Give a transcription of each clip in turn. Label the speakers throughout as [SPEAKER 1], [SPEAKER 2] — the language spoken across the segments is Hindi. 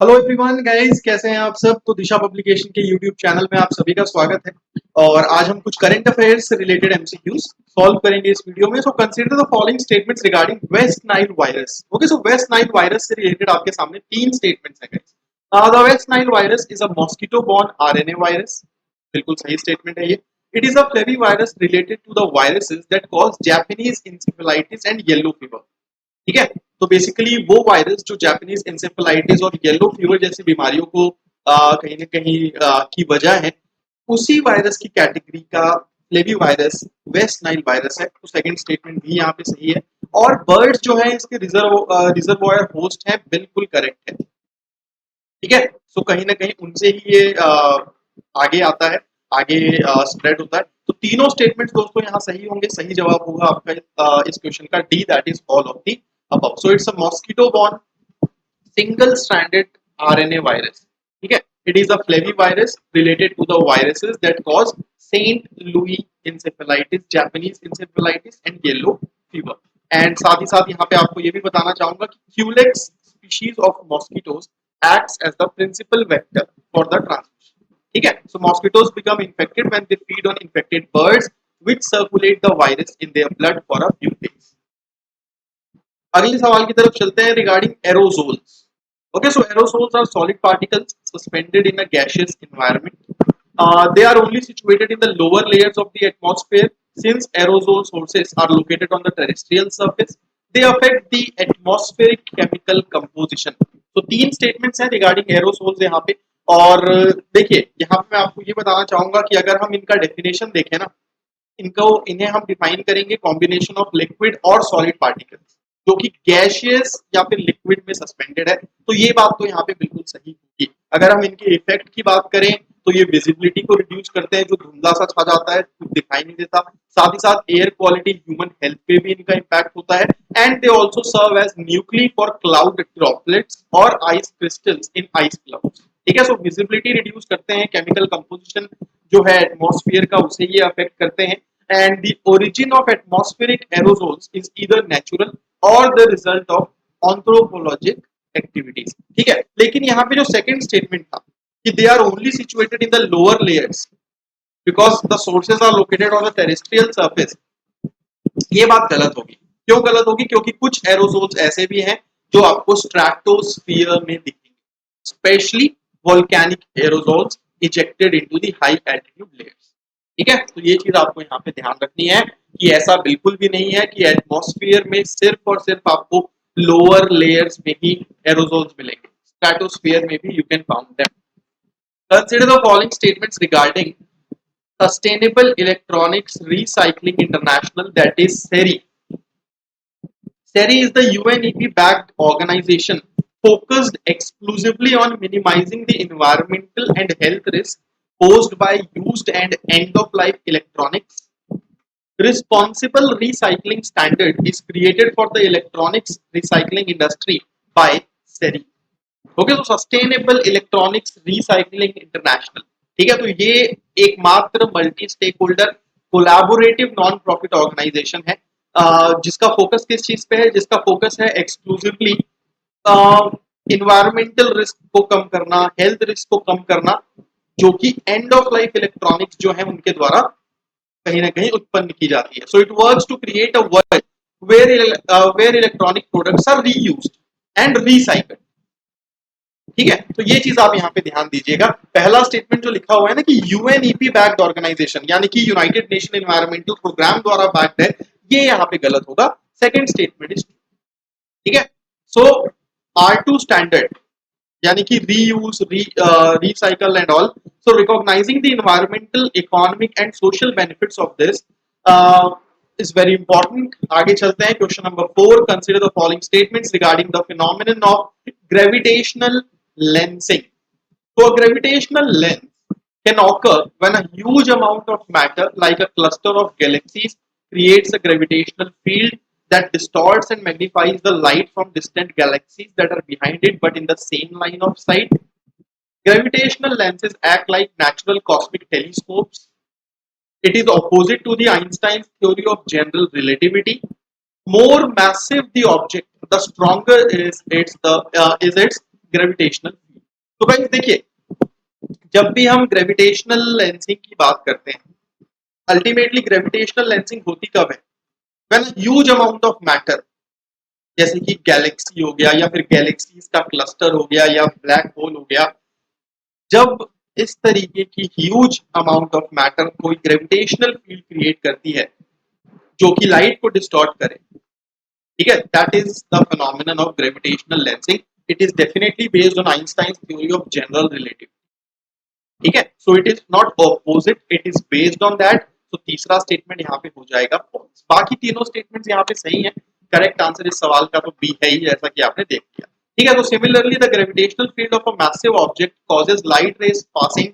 [SPEAKER 1] हेलो एवरीवन गाइस, कैसे हैं आप सब। तो दिशा पब्लिकेशन के यूट्यूब चैनल में आप सभी का स्वागत है। और आज हम कुछ करंट अफेयर्स से रिलेटेड एमसीक्यूज सॉल्व करेंगे इस वीडियो में। So consider the following statements regarding West Nile virus. Okay, so West Nile virus से रिलेटेड आपके सामने तीन स्टेटमेंट्स हैं guys. The West Nile virus is a mosquito borne RNA virus. बिल्कुल सही स्टेटमेंट है ये। It is a flavivirus related to the viruses that cause Japanese encephalitis and yellow fever. ठीक है। तो बेसिकली वो वायरस जो जापानीज इंसेफेलाइटिस और येलो फीवर जैसी बीमारियों को कहीं ना कहीं की वजह है, उसी वायरस की कैटेगरी का flavi virus waste Nile virus है। तो सेकंड स्टेटमेंट भी यहाँ पे सही है। और बर्ड्स जो है इसके रिजर्वॉयर होस्ट है, बिल्कुल करेक्ट है। ठीक है। सो कहीं ना कहीं उनसे ही ये आगे आता है, आगे स्प्रेड होता है। तो तीनों स्टेटमेंट्स दोस्तों यहाँ सही होंगे। सही जवाब होगा आपका इस क्वेश्चन का D, that is all of the above. So it's a mosquito-borne single-stranded RNA virus. ठीक है। It is a flavivirus related to the viruses that cause Saint Louis encephalitis, Japanese encephalitis and yellow fever. And साथ ही साथ यहाँ पे आपको ये भी बताना चाहूंगा कि Culex species of mosquitoes acts as the principal vector for the transmission. ठीक है। So mosquitoes become infected when they feed on infected birds which circulate the virus in their blood for a few days. अगले सवाल की तरफ चलते हैं regarding aerosols. Okay, so aerosols are solid particles suspended in a gaseous environment. They are only situated in the lower layers of the atmosphere. Since aerosol sources are located on the terrestrial surface, they affect the atmospheric chemical composition. तो तीन स्टेटमेंट्स हैं रिगार्डिंग एरोसोल्स यहाँ पे। और देखिए, यहाँ पे मैं आपको ये बताना चाहूंगा कि अगर हम इनका डेफिनेशन देखें ना, इन्हें हम डिफाइन करेंगे कॉम्बिनेशन ऑफ लिक्विड और सॉलिड पार्टिकल्स जो कि गैसियस या फिर लिक्विड में सस्पेंडेड है। तो ये बात तो यहाँ पे बिल्कुल सही होगी। अगर हम इनके इफेक्ट की बात करें तो ये विजिबिलिटी को रिड्यूस करते हैं, जो धुंधला सा छा जाता है, कुछ दिखाई नहीं देता। साथ ही साथ एयर क्वालिटी, ह्यूमन हेल्थ पे भी इनका इम्पैक्ट होता है। And they also serve as nuclei for cloud droplets और ice crystals in ice clouds. ठीक है। सो विजिबिलिटी रिड्यूस करते हैं, केमिकल कंपोजिशन जो है एटमॉस्फेयर का उसे ये अफेक्ट करते हैं। And the origin of atmospheric aerosols is either natural or the result of anthropologic activities. ठीक है। लेकिन यहाँ पे जो सेकंड स्टेटमेंट था कि they are only situated in the lower layers because the sources are located on the terrestrial surface, ये बात गलत होगी। क्यों गलत होगी? क्योंकि कुछ एरोसोल्स ऐसे भी हैं जो आपको स्ट्रेटोस्फीयर में दिखेंगे, specially volcanic aerosols ejected into the high altitude layers. ठीक है। तो ये चीज आपको यहाँ पे ध्यान रखनी है कि ऐसा बिल्कुल भी नहीं है कि एटमॉस्फेयर में सिर्फ और सिर्फ आपको लोअर लेयर्स में ही एरोसोल्स मिलेंगे, स्ट्रेटोस्फीयर में भी you can found them. Consider the following statements regarding Sustainable Electronics Recycling International, that is SERI. SERI is the UNEP-backed organization focused exclusively on minimizing the environmental and health risks posed by used and end-of-life electronics. Responsible recycling standard is created for the electronics recycling industry by SERI. Okay, तो सस्टेनेबल इलेक्ट्रॉनिक्स रिसाइकलिंग इंटरनेशनल। ठीक है। तो ये एकमात्र multi stakeholder collaborative non profit organisation है जिसका फोकस किस चीज पे है? जिसका फोकस है एक्सक्लूसिवली इन्वायरमेंटल रिस्क को कम करना, हेल्थ रिस्क को कम करना, जो कि एंड ऑफ लाइफ इलेक्ट्रॉनिक्स जो है उनके द्वारा कहीं ना कहीं उत्पन्न की जाती है। So it works to create a world where electronic products are reused and recycled. ठीक है। तो ये चीज आप यहाँ पे ध्यान दीजिएगा। पहला स्टेटमेंट जो लिखा हुआ है ना कि यूएनईपी बैक्ड ऑर्गेनाइजेशन, यानी कि यूनाइटेड नेशन एनवायरमेंटल प्रोग्राम द्वारा बैक्ड है, ये यहाँ पे गलत होगा। सेकंड स्टेटमेंट इज ठीक है। सो R2 स्टैंडर्ड यानी कि reuse, recycle and all, so recognising the environmental, economic and social benefits of this is very important. आगे चलते हैं। Question number 4, consider the following statements regarding the phenomenon of gravitational lensing. So a gravitational lens can occur when a huge amount of matter, like a cluster of galaxies, creates a gravitational field that distorts and magnifies the light from distant galaxies that are behind it but in the same line of sight. Gravitational lenses act like natural cosmic telescopes. It is opposite to the Einstein's theory of general relativity. More massive the object, the stronger is its gravitational field. तो भाई देखिए, जब भी हम ग्रेविटेशनल लेंसिंग की बात करते हैं, अल्टीमेटली ग्रेविटेशनल लेंसिंग होती कब है? When huge amount of matter, जैसे कि गैलेक्सी हो गया या फिर गैलेक्सीज का क्लस्टर हो गया या ब्लैक होल हो गया, जब इस तरीके की ह्यूज अमाउंट ऑफ मैटर कोई ग्रेविटेशनल फील्ड क्रिएट करती है जो कि लाइट को डिस्टॉर्ट करे, ठीक है, that is the phenomenon of gravitational lensing. It is definitely based on Einstein theory of general relativity, ठीक है। So it is not opposite, it is based on that. तो तीसरा स्टेटमेंट यहाँ पे हो जाएगा फॉल्स। बाकी तीनों स्टेटमेंट्स यहाँ पे सही है। करेक्ट आंसर इस सवाल का तो बी है ही, जैसा कि आपने देख लिया, ठीक है। तो similarly the gravitational field of a massive object causes light rays passing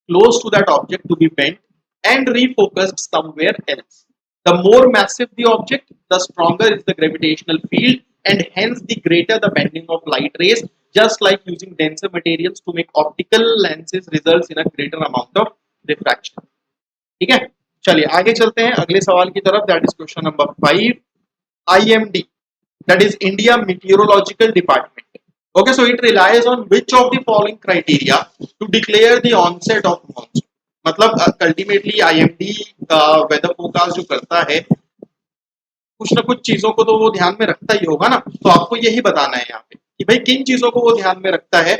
[SPEAKER 1] close to that object to be bent and refocused somewhere else. The more massive the object, the stronger is the gravitational field, and hence the greater the bending of light rays. Just like using denser materials to make optical lenses results in a greater amount of refraction. ठीक है, चलिए आगे चलते हैं अगले सवाल की तरफ। That is question number 5। IMD, that is India Meteorological Department. Okay, so it relies on which of the following criteria to declare the onset of monsoon? मतलब अल्टीमेटली IMD वेदर फोरकास्ट जो करता है, कुछ ना कुछ चीजों को तो वो ध्यान में रखता ही होगा ना। तो आपको यही बताना है यहाँ पे कि भाई किन चीजों को वो ध्यान में रखता है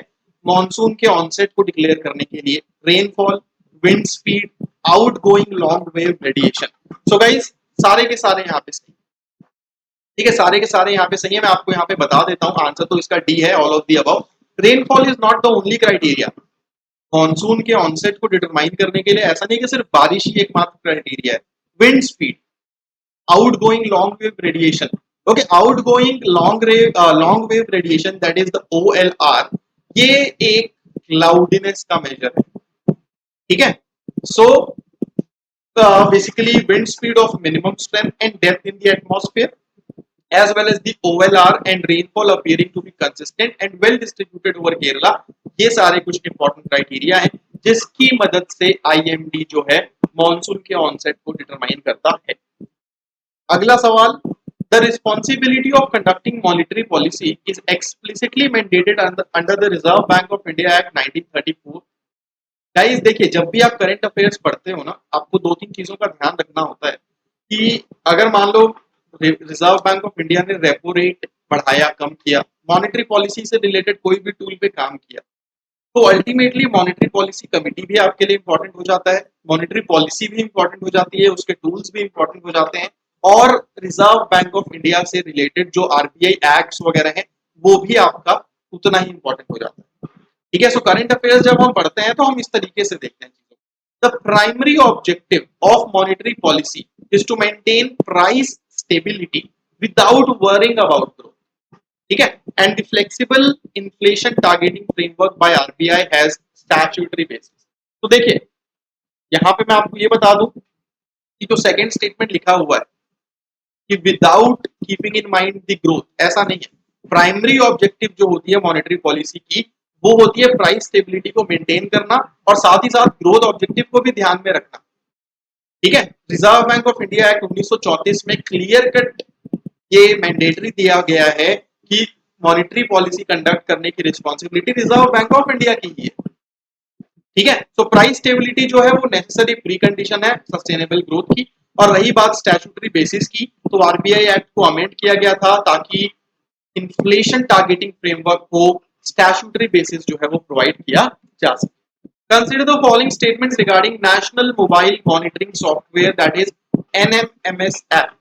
[SPEAKER 1] मॉनसून के ऑनसेट को डिक्लेयर करने के लिए। Rainfall, wind speed, out going long wave radiation. So guys, सारे के सारे यहाँ पे सही, ठीक है, सारे के सारे यहाँ पे सही है। मैं आपको यहाँ पे बता देता हूँ, आंसर तो इसका डी है, all of the above. Rainfall is not the only criteria monsoon के ऑनसेट को डिटरमाइन करने के लिए। ऐसा नहीं कि सिर्फ बारिश ही एकमात्र क्राइटेरिया है। Wind speed, outgoing long wave radiation. Okay, outgoing long wave radiation, that is the OLR, ये एक क्लाउडीनेस का मेजर है, ठीक है। So basically wind speed of minimum strength and depth in the atmosphere as well as the OLR and rainfall appearing to be consistent and well distributed over Kerala, ये सारे कुछ इंपॉर्टेंट क्राइटेरिया हैं जिसकी मदद से IMD जो है मॉनसून के ऑनसेट को डिटरमाइन करता है। अगला सवाल, the responsibility of conducting monetary policy is explicitly mandated under the reserve bank of India act 1934। Guys देखिए, जब भी आप करंट अफेयर्स पढ़ते हो ना, आपको दो तीन चीजों का ध्यान रखना होता है कि अगर मान लो रिजर्व बैंक ऑफ इंडिया ने रेपो रेट बढ़ाया, कम किया, मॉनेटरी पॉलिसी से रिलेटेड कोई भी टूल पे काम किया, तो अल्टीमेटली मॉनेटरी पॉलिसी कमिटी भी आपके लिए इंपॉर्टेंट हो जाता है, मॉनेटरी पॉलिसी भी इंपॉर्टेंट हो जाती है, उसके टूल्स भी इंपॉर्टेंट हो जाते हैं, और रिजर्व बैंक ऑफ इंडिया से रिलेटेड जो आरबीआई एक्ट्स वगैरह हैं वो भी आपका उतना ही इंपॉर्टेंट हो जाता है, ठीक है। सो करंट अफेयर्स जब हम पढ़ते हैं तो हम इस तरीके से देखते हैं चीजों। The primary objective of monetary policy is to maintain price stability without worrying about growth, ठीक है, and the flexible inflation targeting framework by RBI has statutory basis. तो देखिए, यहां पे मैं आपको ये बता दूं कि जो सेकंड स्टेटमेंट लिखा हुआ है कि without keeping in mind the growth, ऐसा नहीं है। प्राइमरी ऑब्जेक्टिव जो होती है मॉनेटरी पॉलिसी की, वो होती है प्राइस स्टेबिलिटी को मेंटेन करना और साथ ही साथ ग्रोथ ऑब्जेक्टिव को भी ध्यान में रखना, ठीक है। Reserve bank of India act 1934 में क्लियर कट ये मैंडेटरी दिया गया है कि मॉनेटरी पॉलिसी कंडक्ट करने की responsibility reserve bank of India की ही है, ठीक है। तो प्राइस स्टेबिलिटी जो है वो नेसेसरी प्री कंडीशन है सस्टेनेबल ग्रोथ की। और रही बात स्टैट्यूटरी बेसिस की, तो आरबीआई एक्ट को अमेंड किया गया था ताकि इन्फ्लेशन टारगेटिंग फ्रेमवर्क को स्टैट्यूटरी बेसिस जो है वो प्रोवाइड किया जा सके। Consider the following statements regarding National Mobile Monitoring Software, that is NMMS app.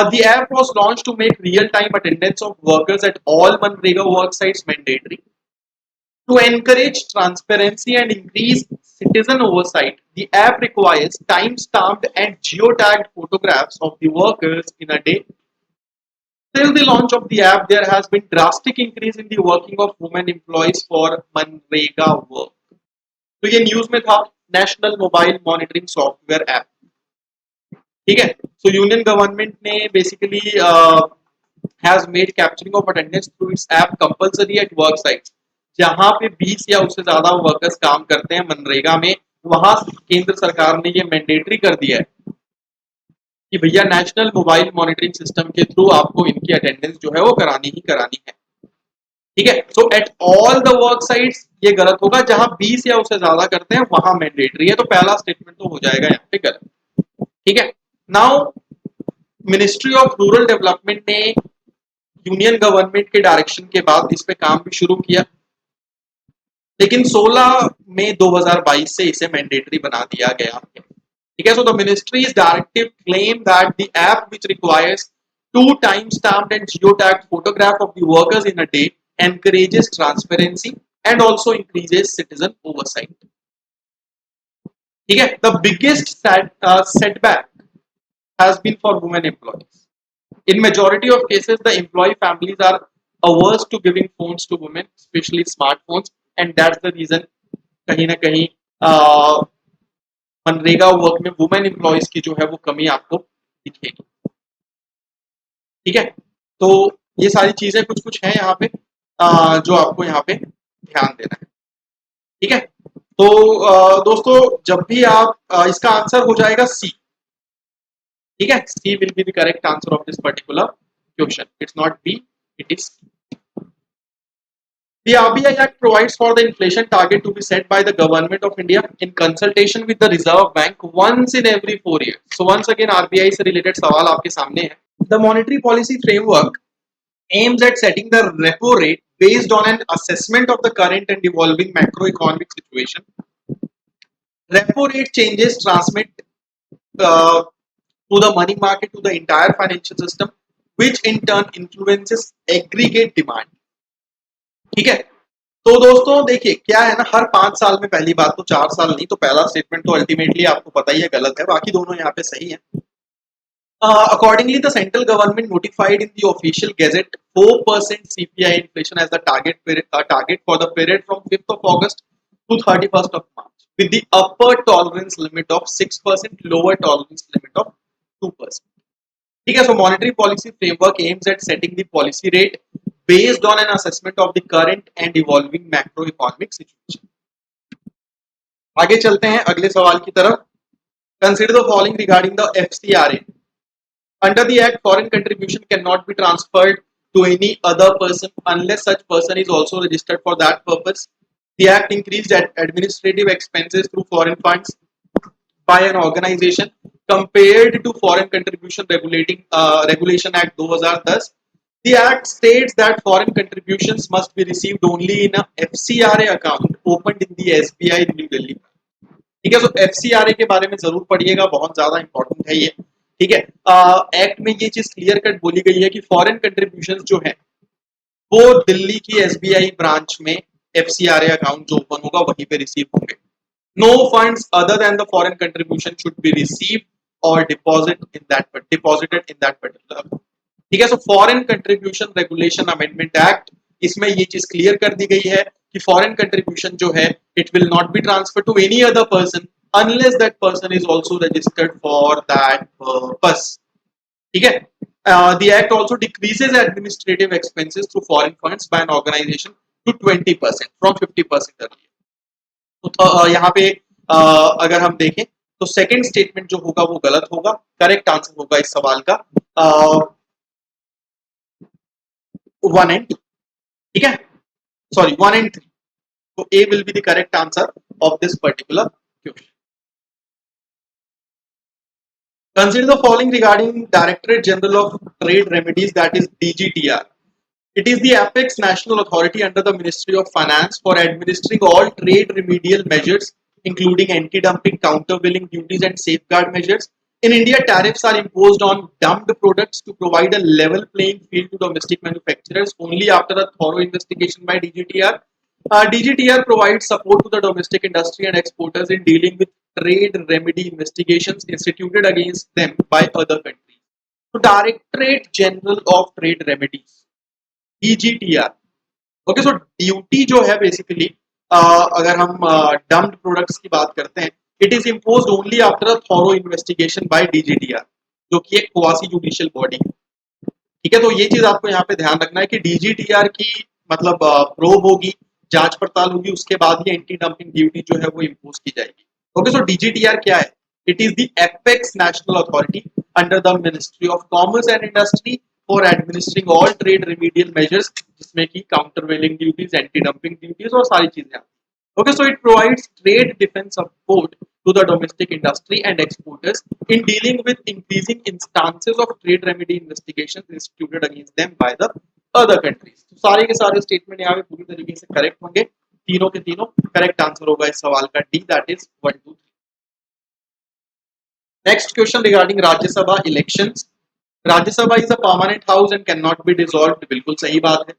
[SPEAKER 1] The app was launched to make real-time attendance of workers at all Manrega work sites mandatory. To encourage transparency and increase citizen oversight, the app requires time-stamped and geotagged photographs of the workers in a day. Till the launch of the app, there has been drastic increase in the working of women employees for Manrega work. तो ये न्यूज में था, national mobile monitoring software app, ठीक है। सो यूनियन गवर्नमेंट ने basically has made capturing of attendance through it's app compulsory at work sites. जहां पे 20 या उससे ज्यादा वर्कर्स काम करते हैं मनरेगा में, वहां केंद्र सरकार ने ये मैंडेटरी कर दिया है कि भैया नेशनल मोबाइल मॉनिटरिंग सिस्टम के थ्रू आपको इनकी अटेंडेंस जो है वो करानी ही करानी है, ठीक है। So at all the work sites ये गलत होगा, जहां 20 या उससे ज्यादा करते हैं वहां मैंडेटरी है, तो पहला स्टेटमेंट तो हो जाएगा यहाँ पे गलत। ठीक है। Now ministry of rural development ने यूनियन गवर्नमेंट के डायरेक्शन के बाद इस पे काम भी शुरू किया, लेकिन 16 मई 2022 से इसे मैंडेटरी बना दिया गया है। ठीक है। So the ministry's directive claim that the app which requires 2 time stamped and geotagged photograph of the workers in a day encourages transparency and also increases citizen oversight. ठीक है। The biggest setback has been for women employees. In majority of cases, the employee families are averse to giving phones to women, especially smartphones, and that's the reason कहीं ना कहीं मनरेगा वर्क में वुमेन एम्प्लॉयज की जो है वो कमी आपको दिखेगी। ठीक है। तो ये सारी चीजें कुछ कुछ है यहाँ पे जो आपको यहाँ पे ध्यान देना है। ठीक है। तो दोस्तों जब भी आप इसका आंसर हो जाएगा सी। ठीक है। C will be the correct answer of this particular question. It's not B, it is C. The RBI Act provides for the inflation target to be set by the government of India in consultation with the Reserve Bank once in every 4 years. So once again RBI से related सवाल आपके सामने है। The monetary policy framework aims at setting the repo rate based on an assessment of the current and evolving macroeconomic situation. Repo rate changes transmit to the money market to the entire financial system, which in turn influences aggregate demand. ठीक है। तो दोस्तों देखिए क्या है ना, हर 5 साल में, पहली बात तो 4 साल नहीं, तो पहला स्टेटमेंट तो अल्टीमेटली आपको पता ही है गलत है, बाकी दोनों यहाँ पे सही है। Accordingly, the central government notified in the official gazette 4% CPI inflation as the target for the period from 5th of August to 31st of March, with the upper tolerance limit of 6%, lower tolerance limit of 2%. ठीक है। So monetary policy framework aims at setting the policy rate based on an assessment of the current and evolving macroeconomic situation. आगे चलते हैं अगले सवाल की तरफ। Consider the following regarding the FCRA. Under the Act, foreign contribution cannot be transferred to any other person unless such person is also registered for that purpose. The Act increased administrative expenses through foreign funds by an organization compared to Foreign Contribution Regulation Act 2010. The Act states that foreign contributions must be received only in a FCRA account opened in the SBI New Delhi. ठीक है। तो FCRA के बारे में जरूर पढ़िएगा, बहुत ज्यादा इंपॉर्टेंट है ये। ठीक है। एक्ट में ये चीज क्लियर कट बोली गई है कि फॉरेन कंट्रीब्यूशंस जो है वो दिल्ली की SBI ब्रांच में FCRA अकाउंट जो ओपन होगा वहीं पे रिसीव होंगे। No funds other than the foreign contribution should be received or deposited in that particular account. ठीक है। So foreign contribution regulation amendment act, इसमें ये चीज क्लियर कर दी गई है कि फॉरेन कंट्रीब्यूशन जो है it will not be transfer to any other person unless that person is also registered for that purpose. ठीक है। The act also decreases administrative expenses through foreign funds by an organization to 20% from 50% earlier. तो यहाँ पे अगर हम देखें तो सेकंड स्टेटमेंट जो होगा वो गलत होगा। करेक्ट आंसर होगा इस सवाल का 1 and 2। ठीक है। Sorry 1 and 3। तो A will be the correct answer of this particular question. Consider the following regarding Directorate General of Trade Remedies, that is DGTR. It is the apex national authority under the Ministry of Finance for administering all trade remedial measures, including anti-dumping, countervailing duties, and safeguard measures. In India, tariffs are imposed on dumped products to provide a level playing field to domestic manufacturers only after a thorough investigation by DGTR. DGTR provides support to the domestic industry and exporters in dealing with trade remedy investigations instituted against them by other countries. So, Directorate General of Trade Remedies, DGTR. Okay. So duty जो है बेसिकली अगर हम डम्प्ड प्रोडक्ट्स की बात करते हैं, it is imposed only after a thorough investigation by DGTR, जो कि एक क्वासी जुडिशियल बॉडी है। ठीक है। तो ये चीज आपको यहाँ पे ध्यान रखना है कि DGTR की मतलब प्रोब होगी, जांच पड़ताल होगी, उसके बाद ये एंटी डंपिंग ड्यूटी जो है वो इम्पोज की जाएगी। ओके। सो DGTR क्या है? It is the apex national authority under the ministry of commerce and industry for administering all trade remedial measures, जिसमें कि countervailing duties, anti dumping duties और सारी चीजें। Okay, so it provides trade defense support to the domestic industry and exporters in dealing with increasing instances of trade remedy investigations instituted against them by the other countries. तो सारे के सारे स्टेटमेंट यहाँ पे पूरी तरीके से करेक्ट होंगे, तीनों के तीनों करेक्ट आंसर होगा इस सवाल का D, that is 1 2 3। Next question regarding Rajya Sabha elections. Rajya Sabha is a permanent house and can not be dissolved, बिल्कुल सही बात है।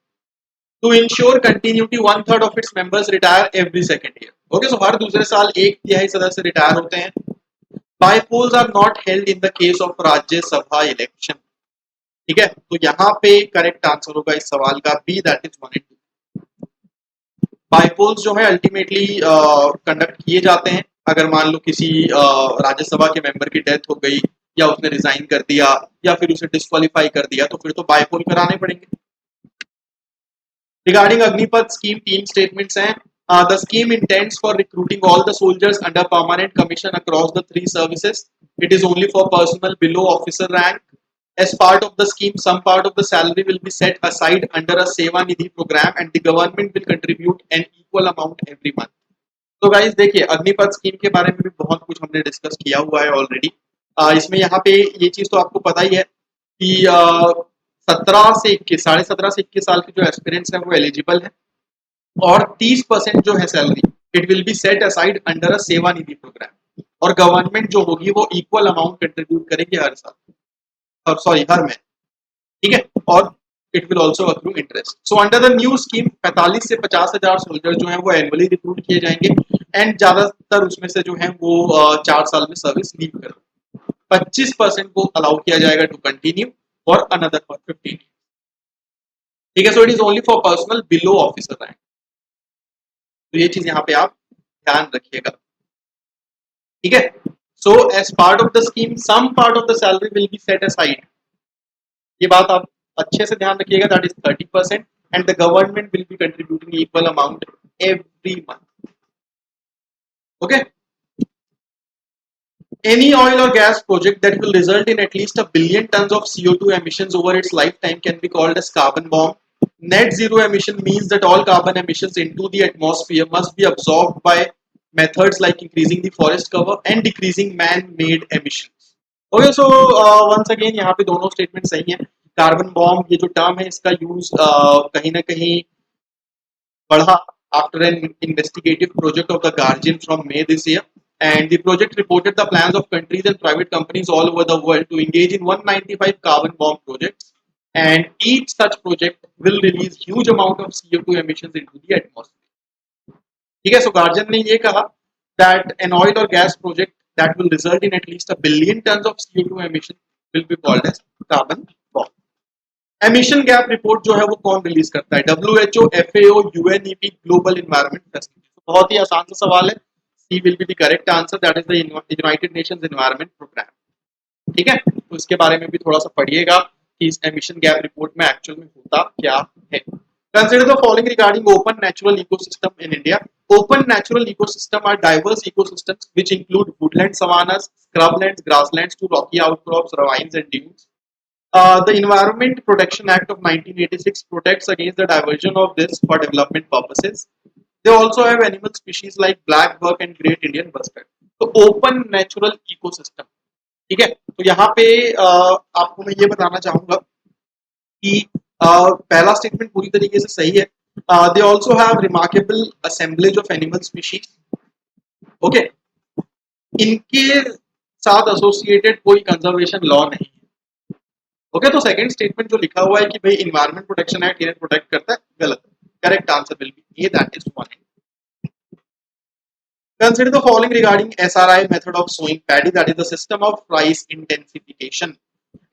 [SPEAKER 1] To ensure continuity, 1/3 of its members retire every second year. Okay, so हर दूसरे साल एक तिहाई सदस्य रिटायर होते हैं। Bypolls are not held in the case of Rajya Sabha election. ठीक है, तो यहाँ पे करेक्ट आंसर होगा इस सवाल का बी, दैट इज 1 and 2। बाइपोल्स जो है अल्टीमेटली कंडक्ट किए जाते हैं अगर मान लो किसी राज्यसभा के मेंबर की डेथ हो गई, या उसने रिजाइन कर दिया, या फिर उसे डिस्क्वालीफाई कर दिया, तो फिर तो बाइपोल कराने पड़ेंगे। Regarding Agnipath scheme, team statements हैं, the scheme intends for recruiting all the soldiers under permanent commission across the 3 services. It is only for personnel below officer rank. As part of the scheme, some part of the salary will be set aside under a Seva Nidhi program and the government will contribute an equal amount every month. तो गाइस देखिए, अग्निपथ स्कीम के बारे में भी बहुत कुछ हमने डिस्कस किया हुआ है ऑलरेडी। इसमें यहाँ पे ये चीज तो आपको पता ही है कि 17 से 21, 17.5 से 21 साल के जो एस्पिरेंट्स हैं वो एलिजिबल हैं, और 30% जो है salary it will be set aside under a सेवा निधि प्रोग्राम, और गवर्नमेंट जो होगी वो इक्वल अमाउंट कंट्रीब्यूट करेगी हर साल, और सॉरी हर महीने, ठीक है, और it will also accrue interest. So under the new scheme 45 से 50,000 सोल्जर जो हैं वो एनुअली रिक्रूट किए जाएंगे, एंड ज्यादातर उसमें से जो है वो 4 साल में सर्विस लीव कर, 25% को अलाउ किया जाएगा टू कंटिन्यू और अनदर फॉर 15। ठीक है, so it is only for personal below officer rank, तो ये चीज यहाँ पे आप ध्यान रखिएगा। ठीक है, so as part of the scheme some part of the salary will be set aside, ये बात आप अच्छे से ध्यान रखिएगा, that is 30%, and the government will be contributing equal amount every month. Okay, any oil or gas project that will result in at least 1 billion tons of CO2 emissions over its lifetime can be called as carbon bomb. Net zero emission means that all carbon emissions into the atmosphere must be absorbed by methods like increasing the forest cover and decreasing man-made emissions. Okay, so once again यहाँ पे दोनों स्टेटमेंट सही हैं। कार्बन बॉम्ब ये जो टर्म है इसका यूज कहीं ना कहीं बढ़ा after an investigative project of the Guardian from May this year. And the project reported the plans of countries and private companies all over the world to engage in 195 carbon bomb projects, and each such project will release huge amount of CO2 emissions into the atmosphere. ठीक है, so Guardian ने ये कहा that an oil or gas project that will result in at least 1 billion tons of CO2 emission will be called as carbon bomb. Emission gap report जो है वो कौन रिलीज करता है? WHO, FAO, UNEP, global environment facility. बहुत ही आसान सा सवाल है, C will be the correct answer, that is the United Nations environment programme. ठीक है, तो इसके बारे में भी थोड़ा सा पढ़िएगा कि इस एमिशन गैप रिपोर्ट में एक्चुअल में होता क्या है। Consider the following regarding open natural ecosystem in India. Open natural ecosystem are diverse ecosystems which include woodland, savannas, scrublands, grasslands to rocky outcrops, ravines and dunes. The Environment Protection Act of 1986 protects against the diversion of this for development purposes. They also have animal species like black buck and great Indian bustard. तो open natural ecosystem, ठीक है, तो यहाँ पे आपको मैं ये बताना चाहूंगा कि पहला स्टेटमेंट पूरी तरीके से सही है। They also have remarkable assemblage of animal species. Okay, इनके साथ एसोसिएटेड कोई कंजर्वेशन लॉ नहीं है। ओके, तो सेकंड स्टेटमेंट जो लिखा हुआ है कि भाई इन्वायरमेंट प्रोटेक्शन एक्ट इन्हें प्रोटेक्ट करता है, गलत है। Correct answer will be A, that is 1। Consider the following regarding SRI method of sowing paddy, that is the system of rice intensification.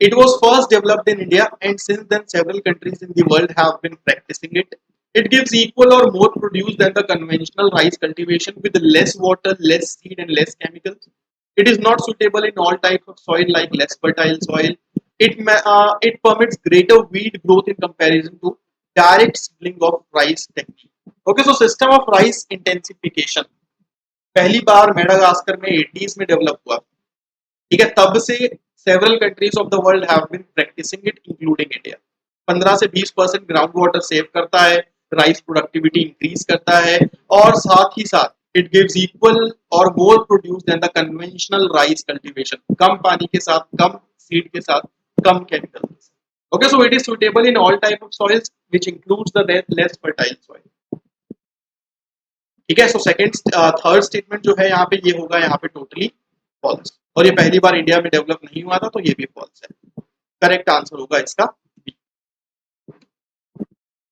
[SPEAKER 1] It was first developed in India, and since then several countries in the world have been practicing it. It gives equal or more produce than the conventional rice cultivation with less water, less seed and less chemicals. It is not suitable in all types of soil like less fertile soil. It permits greater weed growth in comparison to direct seedling of rice technique. Okay, so system of rice intensification पहली बार मेडागास्कर में 80s में डेवलप हुआ। ठीक है, तब से Several countries of the world have been practicing it, including India. 15 से 20% ग्राउंड वाटर सेव करता है, राइस प्रोडक्टिविटी इंक्रीज करता है और साथ ही साथ इट गिव्स इक्वल और more produce than the conventional rice cultivation. कम पानी के साथ, कम सीड के साथ, कम chemical. Okay, so it is suitable in all type of soils, which includes the less fertile soil. ठीक है. सो सेकंड थर्ड स्टेटमेंट जो है यहाँ पे ये होगा यहाँ पे टोटली फॉल्स, और ये पहली बार इंडिया में डेवलप नहीं हुआ था, तो ये भी फॉल्स है. करेक्ट आंसर होगा इसका B.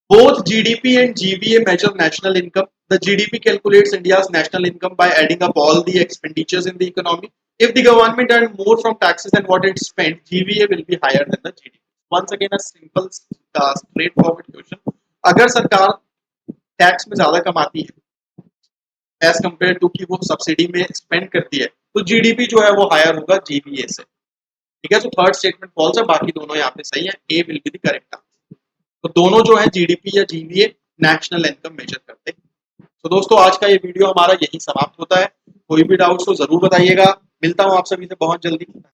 [SPEAKER 1] Both GDP and GVA measure national income. The GDP calculates India's national income by adding up all the expenditures in the economy. If the government earned more from taxes than what it spent, GVA will be higher than the GDP. Once again, a simple, straightforward question. अगर सरकार टैक्स में ज्यादा कमाती है एज कम्पेयर टू कि वो सब्सिडी में स्पेंड करती है, तो जीडीपी जो है वो हायर होगा जीवीए से. ठीक है. तो थर्ड स्टेटमेंट फॉल्स है, बाकी दोनों यहाँ पे सही है. A will be the correct answer. तो दोनों जो है जीडीपी या जीवीए नेशनल इनकम मेजर करते हैं. तो दोस्तों आज का ये वीडियो हमारा यही समाप्त होता है. कोई भी डाउट्स हो जरूर बताइएगा. मिलता हूँ आप सभी से बहुत जल्दी.